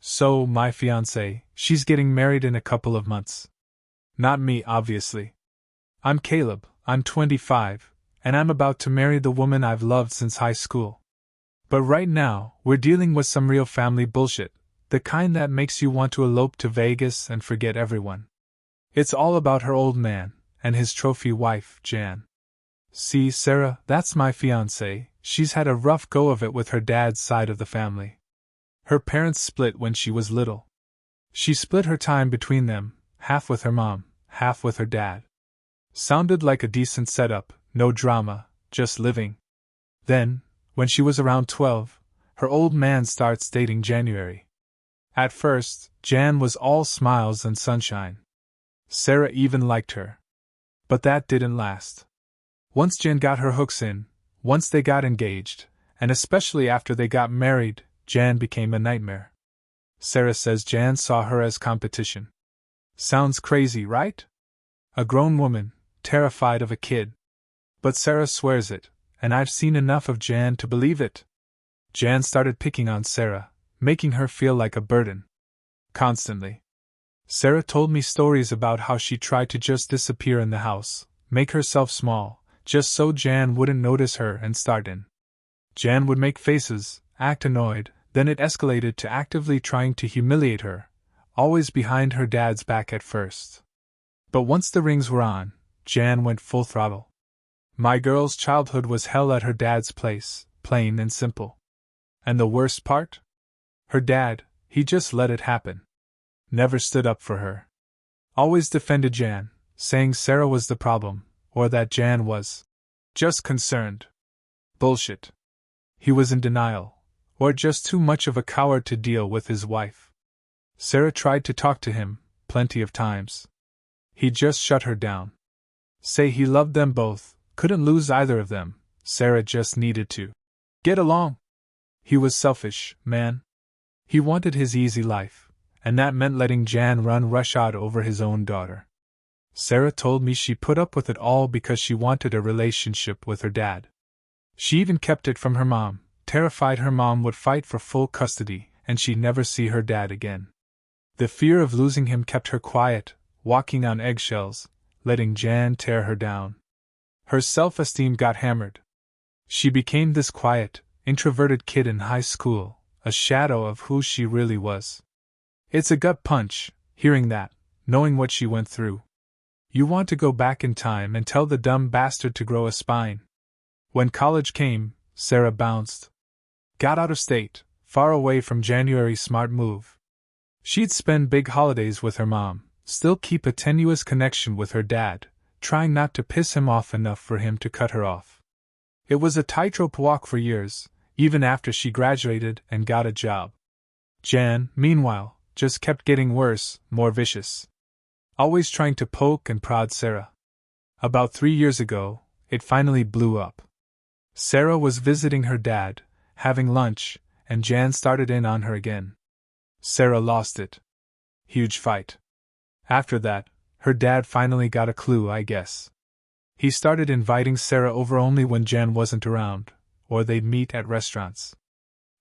So, my fiancée, she's getting married in a couple of months. Not me, obviously. I'm Caleb, I'm 25, and I'm about to marry the woman I've loved since high school. But right now, we're dealing with some real family bullshit, the kind that makes you want to elope to Vegas and forget everyone. It's all about her old man, and his trophy wife, Jan. See, Sarah, that's my fiancée. She's had a rough go of it with her dad's side of the family. Her parents split when she was little. She split her time between them, half with her mom, half with her dad. Sounded like a decent setup, no drama, just living. Then, when she was around 12, her old man starts dating January. At first, Jan was all smiles and sunshine. Sarah even liked her. But that didn't last. Once Jan got her hooks in, once they got engaged, and especially after they got married, Jan became a nightmare. Sarah says Jan saw her as competition. Sounds crazy, right? A grown woman, terrified of a kid. But Sarah swears it, and I've seen enough of Jan to believe it. Jan started picking on Sarah, making her feel like a burden. Constantly. Sarah told me stories about how she tried to just disappear in the house, make herself small, just so Jan wouldn't notice her and start in. Jan would make faces, act annoyed, then it escalated to actively trying to humiliate her, always behind her dad's back at first. But once the rings were on, Jan went full throttle. My girl's childhood was hell at her dad's place, plain and simple. And the worst part? Her dad, he just let it happen. Never stood up for her. Always defended Jan, saying Sarah was the problem, or that Jan was just concerned. Bullshit. He was in denial, or just too much of a coward to deal with his wife. Sarah tried to talk to him, plenty of times. He just shut her down. Say he loved them both, couldn't lose either of them, Sarah just needed to get along. He was selfish, man. He wanted his easy life, and that meant letting Jan run roughshod over his own daughter. Sarah told me she put up with it all because she wanted a relationship with her dad. She even kept it from her mom, terrified her mom would fight for full custody and she'd never see her dad again. The fear of losing him kept her quiet, walking on eggshells, letting Jan tear her down. Her self-esteem got hammered. She became this quiet, introverted kid in high school, a shadow of who she really was. It's a gut punch, hearing that, knowing what she went through. You want to go back in time and tell the dumb bastard to grow a spine. When college came, Sarah bounced. Got out of state, far away from January's smart move. She'd spend big holidays with her mom, still keep a tenuous connection with her dad, trying not to piss him off enough for him to cut her off. It was a tightrope walk for years, even after she graduated and got a job. Jan, meanwhile, just kept getting worse, more vicious. Always trying to poke and prod Sarah. About 3 years ago, it finally blew up. Sarah was visiting her dad, having lunch, and Jan started in on her again. Sarah lost it. Huge fight. After that, her dad finally got a clue, I guess. He started inviting Sarah over only when Jan wasn't around, or they'd meet at restaurants.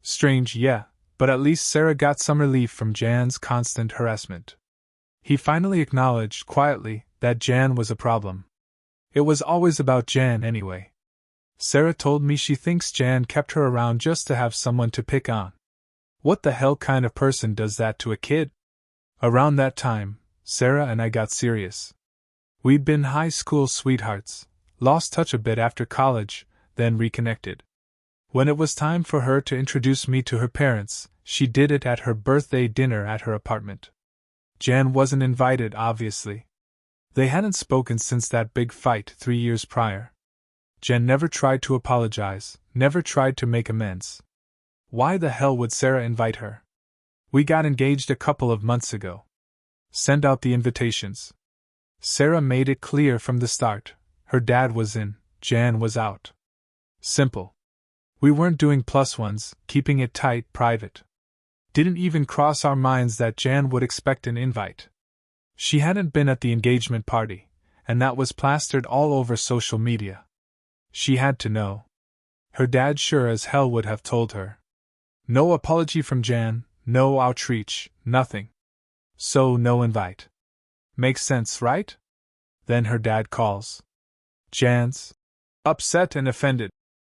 Strange, yeah, but at least Sarah got some relief from Jan's constant harassment. He finally acknowledged, quietly, that Jan was a problem. It was always about Jan anyway. Sarah told me she thinks Jan kept her around just to have someone to pick on. What the hell kind of person does that to a kid? Around that time, Sarah and I got serious. We'd been high school sweethearts, lost touch a bit after college, then reconnected. When it was time for her to introduce me to her parents, she did it at her birthday dinner at her apartment. Jan wasn't invited, obviously. They hadn't spoken since that big fight 3 years prior. Jan never tried to apologize, never tried to make amends. Why the hell would Sarah invite her? We got engaged a couple of months ago. Send out the invitations. Sarah made it clear from the start, her dad was in, Jan was out. Simple. We weren't doing plus ones, keeping it tight, private. Didn't even cross our minds that Jan would expect an invite. She hadn't been at the engagement party, and that was plastered all over social media. She had to know. Her dad sure as hell would have told her. No apology from Jan, no outreach, nothing. So no invite. Makes sense, right? Then her dad calls. Jan's upset and offended.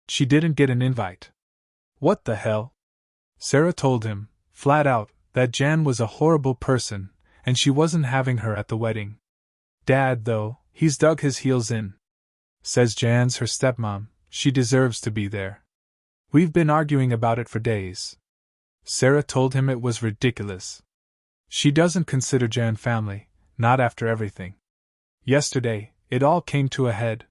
She didn't get an invite. What the hell? Sarah told him, flat out, that Jan was a horrible person, and she wasn't having her at the wedding. Dad, though, he's dug his heels in. Says Jan's her stepmom, she deserves to be there. We've been arguing about it for days. Sarah told him it was ridiculous. She doesn't consider Jan family, not after everything. Yesterday, it all came to a head.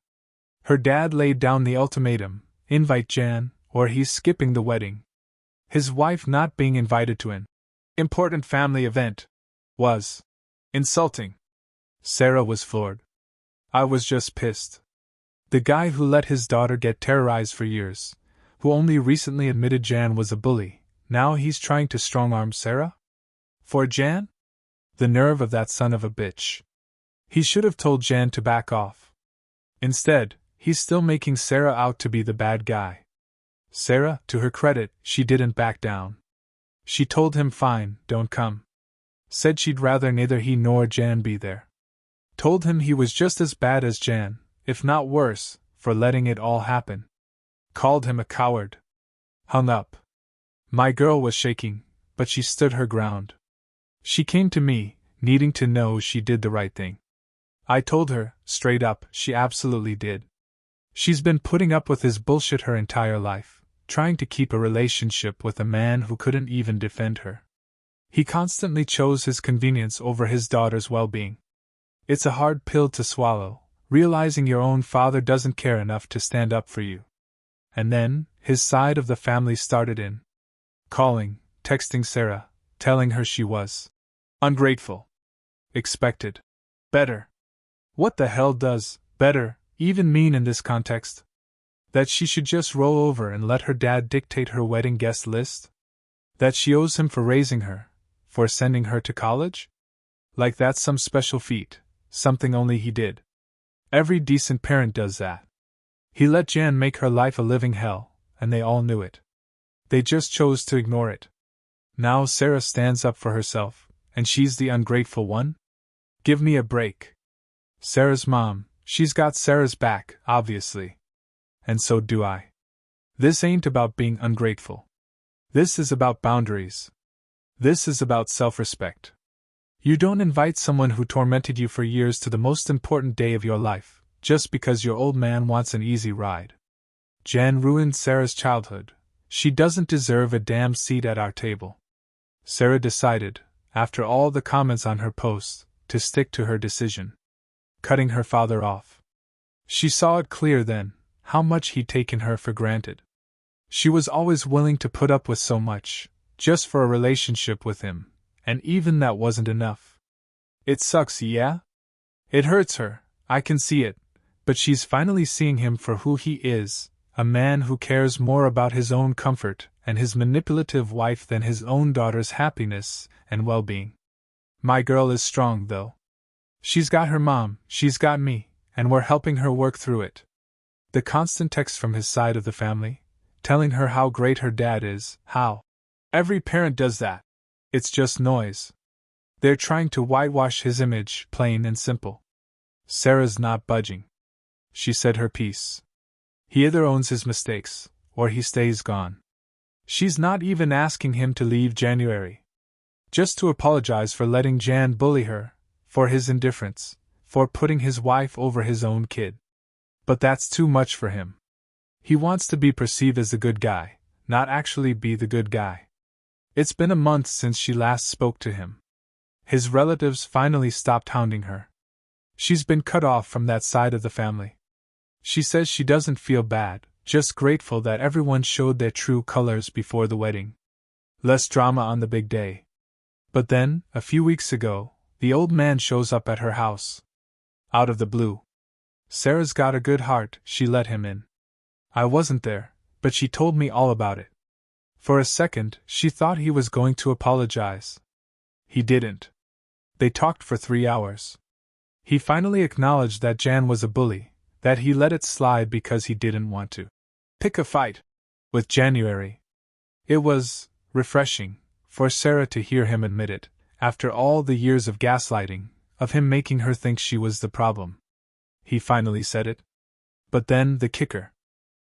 Her dad laid down the ultimatum, invite Jan, or he's skipping the wedding. His wife not being invited to an important family event was insulting. Sarah was floored. I was just pissed. The guy who let his daughter get terrorized for years, who only recently admitted Jan was a bully, now he's trying to strong-arm Sarah? For Jan? The nerve of that son of a bitch. He should have told Jan to back off. Instead, he's still making Sarah out to be the bad guy. Sarah, to her credit, she didn't back down. She told him fine, don't come. Said she'd rather neither he nor Jan be there. Told him he was just as bad as Jan, if not worse, for letting it all happen. Called him a coward. Hung up. My girl was shaking, but she stood her ground. She came to me, needing to know she did the right thing. I told her, straight up, she absolutely did. She's been putting up with his bullshit her entire life, trying to keep a relationship with a man who couldn't even defend her. He constantly chose his convenience over his daughter's well-being. It's a hard pill to swallow, realizing your own father doesn't care enough to stand up for you. And then, his side of the family started in. Calling, texting Sarah, telling her she was ungrateful. Expected better. What the hell does better even mean in this context? That she should just roll over and let her dad dictate her wedding guest list? That she owes him for raising her, for sending her to college? Like that's some special feat, something only he did. Every decent parent does that. He let Jan make her life a living hell, and they all knew it. They just chose to ignore it. Now Sarah stands up for herself, and she's the ungrateful one? Give me a break. Sarah's mom, she's got Sarah's back, obviously. And so do I. This ain't about being ungrateful. This is about boundaries. This is about self-respect. You don't invite someone who tormented you for years to the most important day of your life, just because your old man wants an easy ride. Jan ruined Sarah's childhood. She doesn't deserve a damn seat at our table. Sarah decided, after all the comments on her post, to stick to her decision. Cutting her father off. She saw it clear then, how much he'd taken her for granted. She was always willing to put up with so much, just for a relationship with him, and even that wasn't enough. It sucks, yeah? It hurts her, I can see it, but she's finally seeing him for who he is, a man who cares more about his own comfort and his manipulative wife than his own daughter's happiness and well-being. My girl is strong, though. She's got her mom, she's got me, and we're helping her work through it. The constant texts from his side of the family, telling her how great her dad is, how every parent does that. It's just noise. They're trying to whitewash his image, plain and simple. Sarah's not budging. She said her piece. He either owns his mistakes, or he stays gone. She's not even asking him to leave January. Just to apologize for letting Jan bully her, for his indifference, for putting his wife over his own kid. But that's too much for him. He wants to be perceived as the good guy, not actually be the good guy. It's been a month since she last spoke to him. His relatives finally stopped hounding her. She's been cut off from that side of the family. She says she doesn't feel bad, just grateful that everyone showed their true colors before the wedding. Less drama on the big day. But then, a few weeks ago, the old man shows up at her house. Out of the blue. Sarah's got a good heart, she let him in. I wasn't there, but she told me all about it. For a second, she thought he was going to apologize. He didn't. They talked for 3 hours. He finally acknowledged that Jan was a bully, that he let it slide because he didn't want to pick a fight with January. It was refreshing, for Sarah to hear him admit it, after all the years of gaslighting, of him making her think she was the problem. He finally said it. But then, the kicker.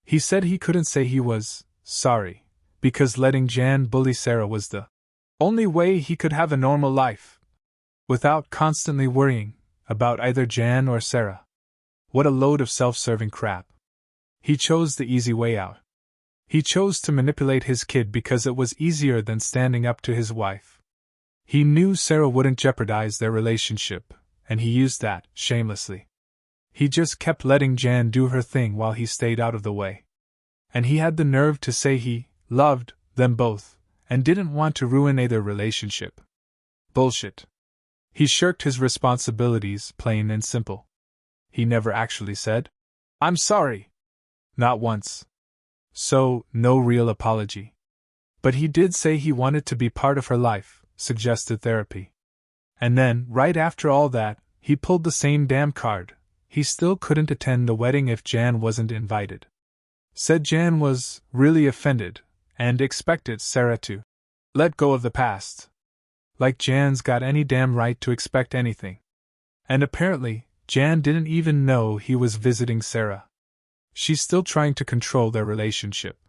He said he couldn't say he was sorry, because letting Jan bully Sarah was the only way he could have a normal life, without constantly worrying about either Jan or Sarah. What a load of self-serving crap. He chose the easy way out. He chose to manipulate his kid because it was easier than standing up to his wife. He knew Sarah wouldn't jeopardize their relationship, and he used that, shamelessly. He just kept letting Jan do her thing while he stayed out of the way. And he had the nerve to say he loved them both, and didn't want to ruin either relationship. Bullshit. He shirked his responsibilities, plain and simple. He never actually said, "I'm sorry." Not once. So, no real apology. But he did say he wanted to be part of her life, suggested therapy. And then, right after all that, he pulled the same damn card. He still couldn't attend the wedding if Jan wasn't invited. Said Jan was really offended, and expected Sarah to let go of the past. Like Jan's got any damn right to expect anything. And apparently, Jan didn't even know he was visiting Sarah. She's still trying to control their relationship.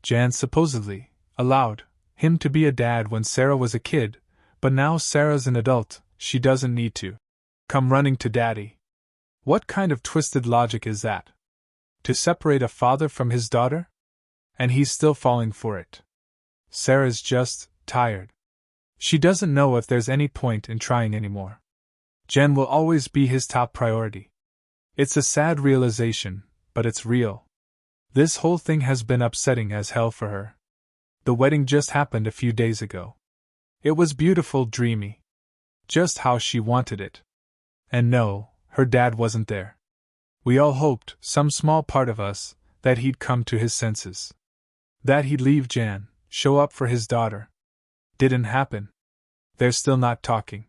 Jan supposedly allowed him to be a dad when Sarah was a kid, but now Sarah's an adult, she doesn't need to come running to daddy. What kind of twisted logic is that? To separate a father from his daughter? And he's still falling for it. Sarah's just tired. She doesn't know if there's any point in trying anymore. Jen will always be his top priority. It's a sad realization, but it's real. This whole thing has been upsetting as hell for her. The wedding just happened a few days ago. It was beautiful, dreamy. Just how she wanted it. And no, her dad wasn't there. We all hoped, some small part of us, that he'd come to his senses. That he'd leave Jan, show up for his daughter. Didn't happen. They're still not talking.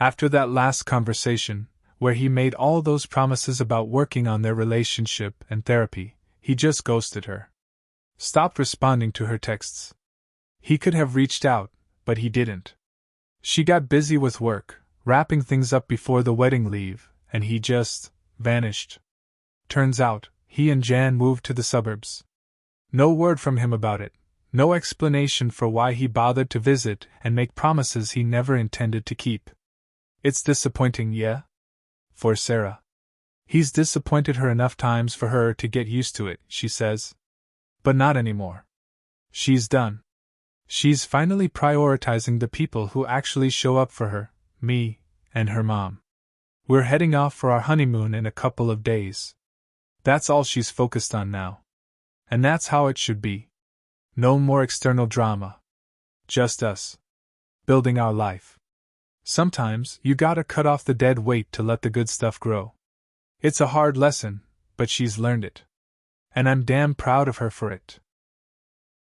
After that last conversation, where he made all those promises about working on their relationship and therapy, he just ghosted her. Stopped responding to her texts. He could have reached out, but he didn't. She got busy with work, wrapping things up before the wedding leave, and he just vanished. Turns out, he and Jan moved to the suburbs. No word from him about it, no explanation for why he bothered to visit and make promises he never intended to keep. It's disappointing, yeah? For Sarah. He's disappointed her enough times for her to get used to it, she says. But not anymore. She's done. She's finally prioritizing the people who actually show up for her, me, and her mom. We're heading off for our honeymoon in a couple of days. That's all she's focused on now. And that's how it should be. No more external drama. Just us. Building our life. Sometimes you gotta cut off the dead weight to let the good stuff grow. It's a hard lesson, but she's learned it. And I'm damn proud of her for it.